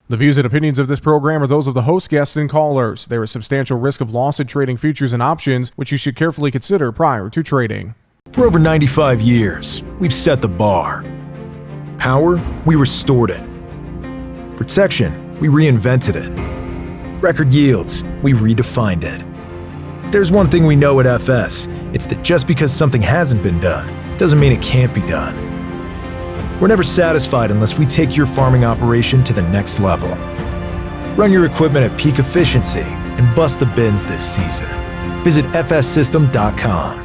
The views and opinions of this program are those of the host, guests, and callers. There is substantial risk of loss in trading futures and options, which you should carefully consider prior to trading. For over 95 years, we've set the bar. Power, we restored it. Protection, we reinvented it. Record yields, we redefined it. If there's one thing we know at FS, it's that just because something hasn't been done, doesn't mean it can't be done. We're never satisfied unless we take your farming operation to the next level. Run your equipment at peak efficiency and bust the bins this season. Visit fssystem.com.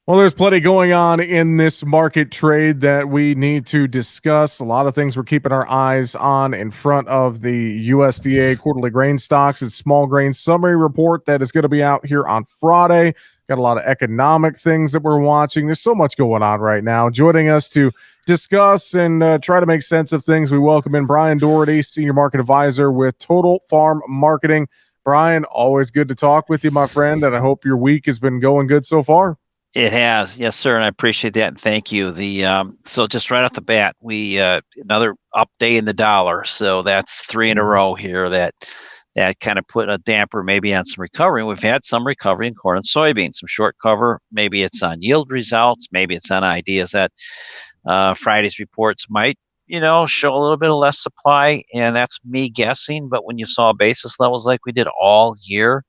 Well, there's plenty going on in this market trade that we need to discuss. A lot of things we're keeping our eyes on in front of the USDA quarterly grain stocks and small grain summary report that is going to be out here on Friday. Got a lot of economic things that we're watching. There's so much going on right now. Joining us to discuss and try to make sense of things, we welcome in Bryan Doherty, Senior Market Advisor with Total Farm Marketing. Bryan, always good to talk with you, my friend, and I hope your week has been going good so far. It has, yes, sir, and I appreciate that, and thank you. So just right off the bat, we another up day in the dollar, so that's three in a row here that kind of put a damper maybe on some recovery. We've had some recovery in corn and soybeans, some short cover. Maybe it's on yield results. Maybe it's on ideas that Friday's reports might, show a little bit of less supply, and that's me guessing. But when you saw basis levels like we did all year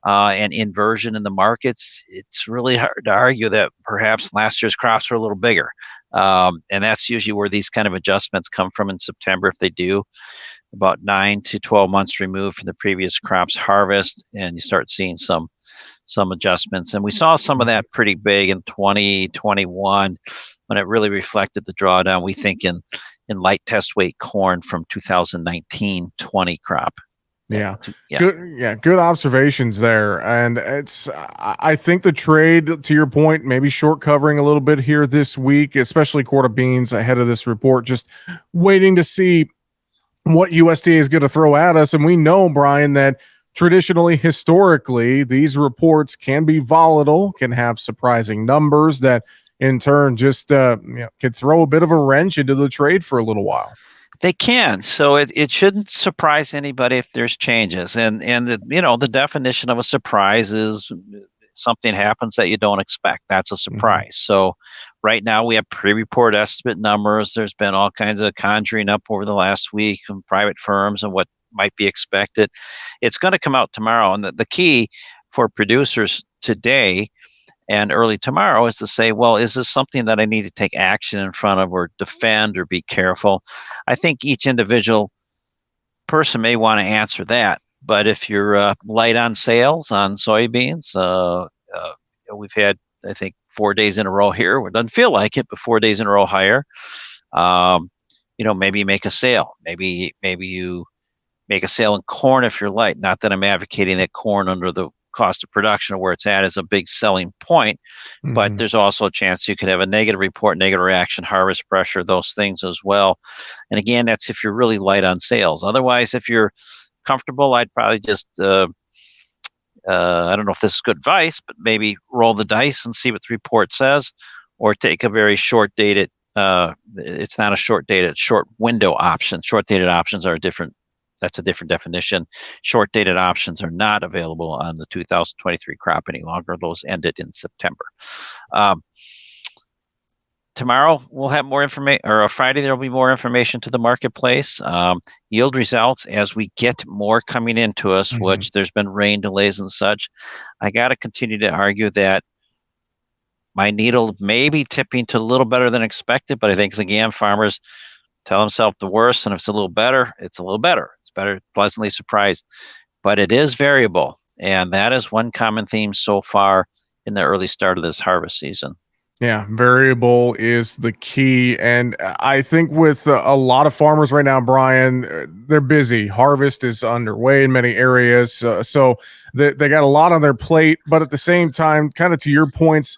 and inversion in the markets, it's really hard to argue that perhaps last year's crops were a little bigger. And that's usually where these kind of adjustments come from in September, if they do. About 9 to 12 months removed from the previous crop's harvest, and you start seeing some adjustments. And we saw some of that pretty big in 2021 when it really reflected the drawdown, we think, in light test weight corn from 2019-20 crop. Yeah. Good observations there. And I think the trade, to your point, maybe short covering a little bit here this week, especially quarter beans ahead of this report, just waiting to see what USDA is going to throw at us. And we know, Bryan, that traditionally, historically, these reports can be volatile, can have surprising numbers that in turn just can throw a bit of a wrench into the trade for a little while. They can. So it shouldn't surprise anybody if there's changes. And the definition of a surprise is something happens that you don't expect. That's a surprise. So right now we have pre-report estimate numbers. There's been all kinds of conjuring up over the last week from private firms and what might be expected. It's going to come out tomorrow. And the key for producers today and early tomorrow is to say, well, is this something that I need to take action in front of or defend or be careful? I think each individual person may want to answer that. But if you're light on sales on soybeans, we've had, I think, 4 days in a row here. It doesn't feel like it, but 4 days in a row higher. Maybe you make a sale. Maybe you make a sale in corn if you're light. Not that I'm advocating that corn under the cost of production or where it's at is a big selling point, but there's also a chance you could have a negative report, negative reaction, harvest pressure, those things as well. And again, that's if you're really light on sales. Otherwise, if you're comfortable, I'd probably just I don't know if this is good advice, but maybe roll the dice and see what the report says, or take a very short dated it's not a short dated, short window option. Short dated options are that's a different definition. Short dated options are not available on the 2023 crop any longer. Those ended in September. Tomorrow we'll have more information, or Friday there will be more information to the marketplace. Yield results as we get more coming into us, which there's been rain delays and such. I got to continue to argue that my needle may be tipping to a little better than expected, but I think, again, farmers tell themselves the worst, and if it's a little better, it's a little better. It's better, pleasantly surprised. But it is variable, and that is one common theme so far in the early start of this harvest season. Yeah, variable is the key. And I think with a lot of farmers right now, Bryan, they're busy. Harvest is underway in many areas. So they got a lot on their plate. But at the same time, kind of to your points,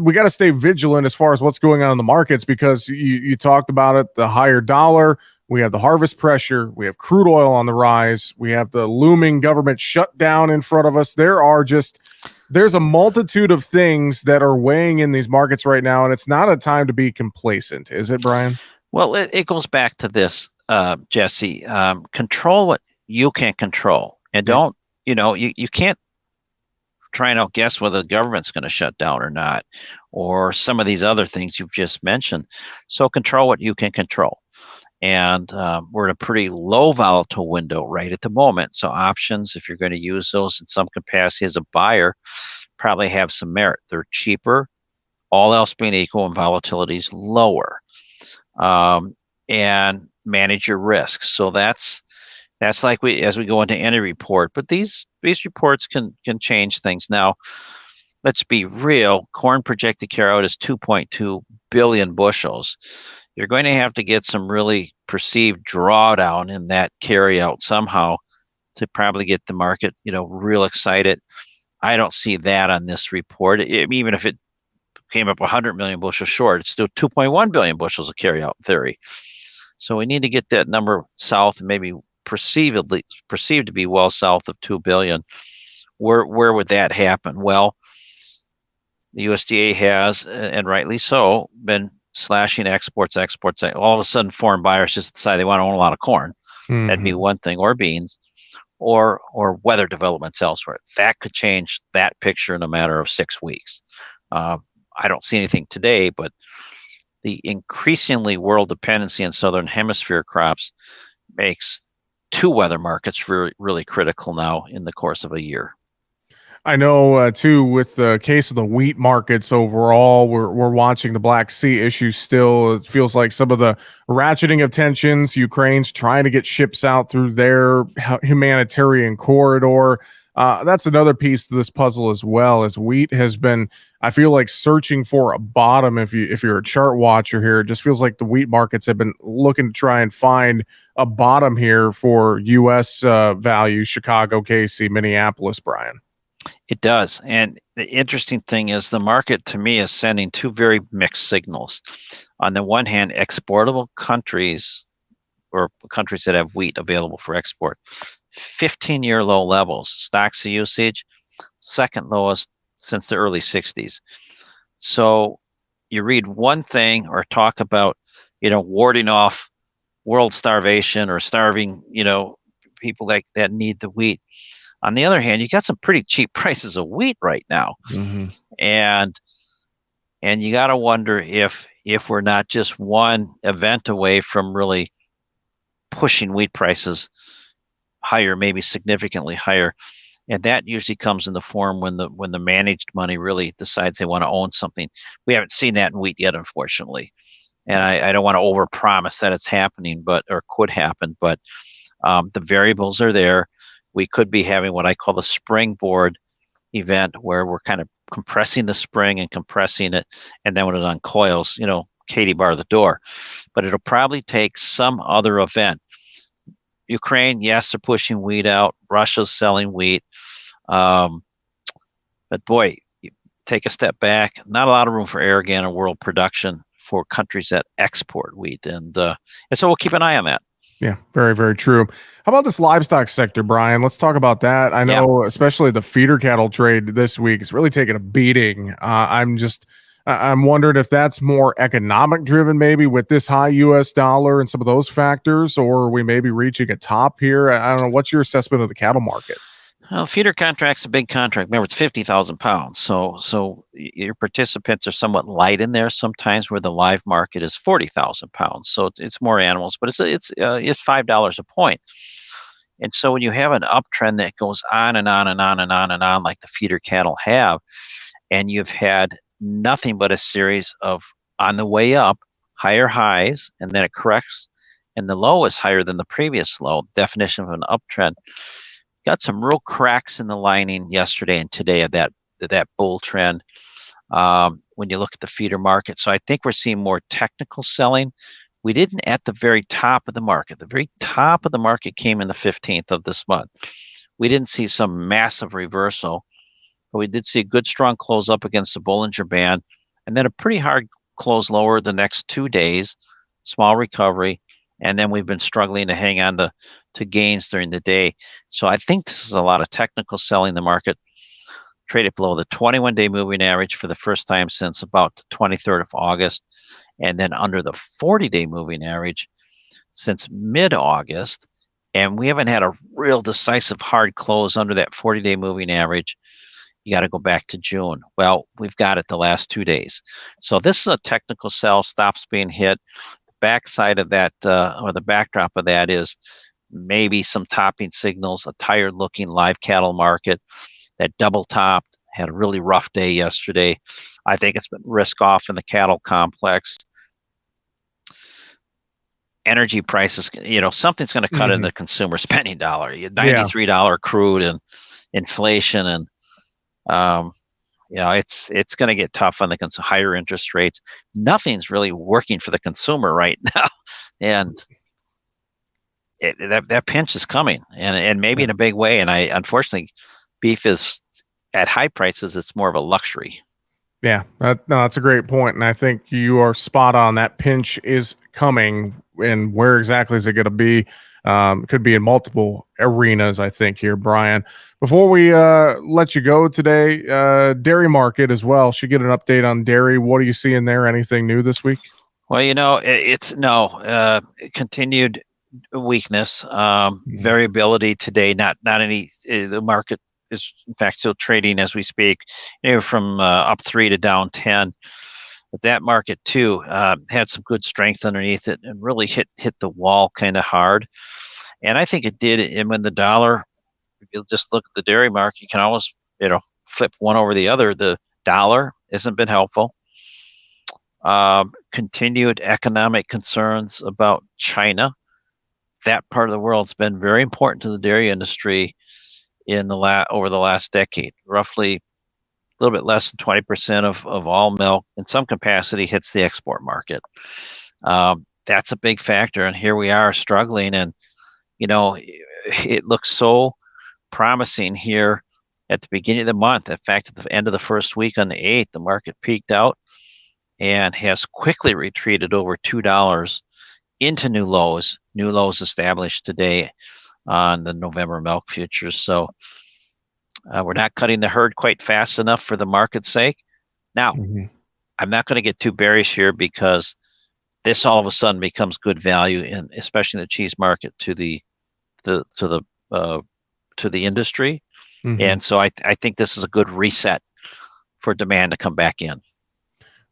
we got to stay vigilant as far as what's going on in the markets, because you talked about it, the higher dollar. We have the harvest pressure. We have crude oil on the rise. We have the looming government shutdown in front of us. There's a multitude of things that are weighing in these markets right now, and it's not a time to be complacent, is it, Bryan? Well, it goes back to this, Jesse. Control what you can control, and Yeah. don't, you can't try and outguess whether the government's going to shut down or not, or some of these other things you've just mentioned. So control what you can control. And we're in a pretty low volatile window right at the moment. So options, if you're going to use those in some capacity as a buyer, probably have some merit. They're cheaper, all else being equal, and volatility is lower. And manage your risks. So that's like we as we go into any report. But these reports can change things. Now, let's be real. Corn projected carry out is 2.2 billion bushels. You're going to have to get some really perceived drawdown in that carry out somehow to probably get the market, real excited. I don't see that on this report. Even if it came up 100 million bushels short, it's still 2.1 billion bushels of carry out in theory. So we need to get that number south, and maybe perceived to be well south of 2 billion. Where would that happen? Well, the USDA has, and rightly so, been slashing exports. All of a sudden, foreign buyers just decide they want to own a lot of corn. That'd be one thing, or beans, or weather developments elsewhere. That could change that picture in a matter of 6 weeks. I don't see anything today, but the increasingly world dependency on southern hemisphere crops makes two weather markets really, really critical now in the course of a year. I know too. With the case of the wheat markets overall, we're watching the Black Sea issue still. It feels like some of the ratcheting of tensions. Ukraine's trying to get ships out through their humanitarian corridor. That's another piece to this puzzle as well. As wheat has been, I feel like searching for a bottom. If you're a chart watcher here, it just feels like the wheat markets have been looking to try and find a bottom here for U.S. Values, Chicago, KC, Minneapolis, Bryan. It does. And the interesting thing is the market to me is sending two very mixed signals. On the one hand, exportable countries or countries that have wheat available for export, 15-year low levels, stocks to usage, second lowest since the early 60s. So you read one thing or talk about, warding off world starvation or starving, people that need the wheat. On the other hand, you got some pretty cheap prices of wheat right now, and you got to wonder if we're not just one event away from really pushing wheat prices higher, maybe significantly higher, and that usually comes in the form when the managed money really decides they want to own something. We haven't seen that in wheat yet, unfortunately, and I don't want to overpromise that it's happening, or could happen, but the variables are there. We could be having what I call the springboard event, where we're kind of compressing the spring and compressing it, and then when it uncoils, Katie bar the door. But it'll probably take some other event. Ukraine, yes, they're pushing wheat out. Russia's selling wheat. But boy, take a step back. Not a lot of room for arrogant or world production for countries that export wheat. And so we'll keep an eye on that. Yeah, very, very true. How about this livestock sector, Bryan? Let's talk about that. I know, especially the feeder cattle trade this week is really taking a beating. I'm wondering if that's more economic driven, maybe with this high U.S. dollar and some of those factors, or we may be reaching a top here. I don't know. What's your assessment of the cattle market? Well, feeder contract's a big contract. Remember, it's 50,000 pounds. So your participants are somewhat light in there sometimes, where the live market is 40,000 pounds. So it's more animals, but it's $5 a point. And so when you have an uptrend that goes on and on and on and on and on, like the feeder cattle have, and you've had nothing but a series of, on the way up, higher highs, and then it corrects, and the low is higher than the previous low, definition of an uptrend. Got some real cracks in the lining yesterday and today of that bull trend when you look at the feeder market. So I think we're seeing more technical selling. We didn't at the very top of the market. The very top of the market came in the 15th of this month. We didn't see some massive reversal, but we did see a good strong close up against the Bollinger Band, and then a pretty hard close lower the next 2 days, small recovery, and then we've been struggling to hang on to gains during the day. So I think this is a lot of technical selling. The market traded below the 21-day moving average for the first time since about the 23rd of August. and then under the 40-day moving average since mid-August. And we haven't had a real decisive hard close under that 40-day moving average. You got to go back to June. Well, we've got it the last 2 days. So this is a technical sell, stops being hit. The backside of that, or the backdrop of that, is maybe some topping signals, a tired looking live cattle market that double topped, had a really rough day yesterday. I think it's been risk off in the cattle complex. Energy prices, something's going to cut in the consumer spending dollar. $93 crude and inflation, and it's going to get tough on the higher interest rates. Nothing's really working for the consumer right now, and that pinch is coming, and maybe in a big way. And unfortunately, beef is at high prices. It's more of a luxury. Yeah, that's a great point, and I think you are spot on. That pinch is coming, and where exactly is it going to be? It could be in multiple arenas, I think, here, Bryan. Before we let you go today, dairy market as well. Should get an update on dairy. What are you seeing there? Anything new this week? Well, it's continued weakness, variability today. Not any. The market is in fact still trading as we speak, from up 3 to down 10. But that market too had some good strength underneath it and really hit the wall kind of hard. And I think it did. And when the dollar, if you just look at the dairy market, you can always flip one over the other. The dollar hasn't been helpful. Continued economic concerns about China. That part of the world's been very important to the dairy industry over the last decade. Roughly a little bit less than 20% of all milk in some capacity hits the export market. That's a big factor, and here we are struggling. And it looks so promising here at the beginning of the month. In fact, at the end of the first week on the 8th, the market peaked out and has quickly retreated over $2 into new lows established today on the November milk futures. So we're not cutting the herd quite fast enough for the market's sake. Now, I'm not going to get too bearish here, because this all of a sudden becomes good value, especially in the cheese market, to the industry. And so I think this is a good reset for demand to come back in.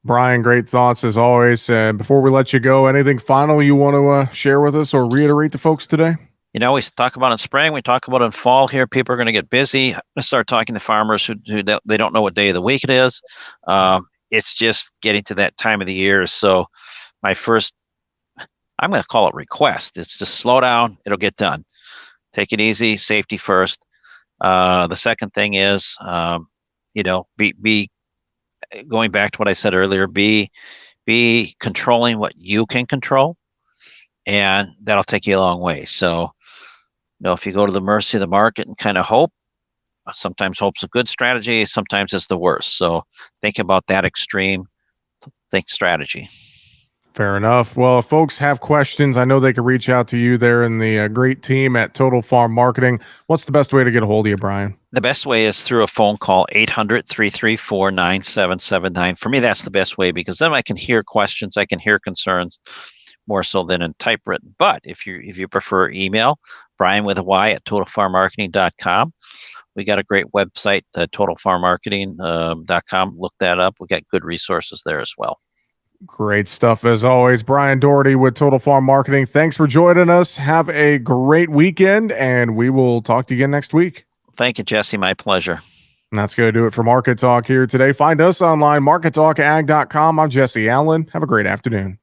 Bryan, great thoughts as always. Before we let you go, anything final you want to share with us or reiterate to folks today? We talk about in spring, we talk about in fall here. People are going to get busy. I start talking to farmers who they don't know what day of the week it is. It's just getting to that time of the year. So I'm going to call it request. It's just slow down. It'll get done. Take it easy. Safety first. The second thing is, be going back to what I said earlier, be controlling what you can control, and that'll take you a long way. So, if you go to the mercy of the market and kind of hope, sometimes hope's a good strategy, sometimes it's the worst. So think about that extreme. Think strategy. Fair enough. Well, if folks have questions, I know they can reach out to you there in the great team at Total Farm Marketing. What's the best way to get a hold of you, Bryan? The best way is through a phone call, 800-334-9779. For me, that's the best way, because then I can hear questions, I can hear concerns more so than in typewritten. But if you prefer email, Bryan with a Y at totalfarmmarketing.com. We got a great website, totalfarmmarketing.com. Look that up. We got good resources there as well. Great stuff as always. Bryan Doherty with Total Farm Marketing. Thanks for joining us. Have a great weekend, and we will talk to you again next week. Thank you, Jesse. My pleasure. And that's going to do it for Market Talk here today. Find us online, markettalkag.com. I'm Jesse Allen. Have a great afternoon.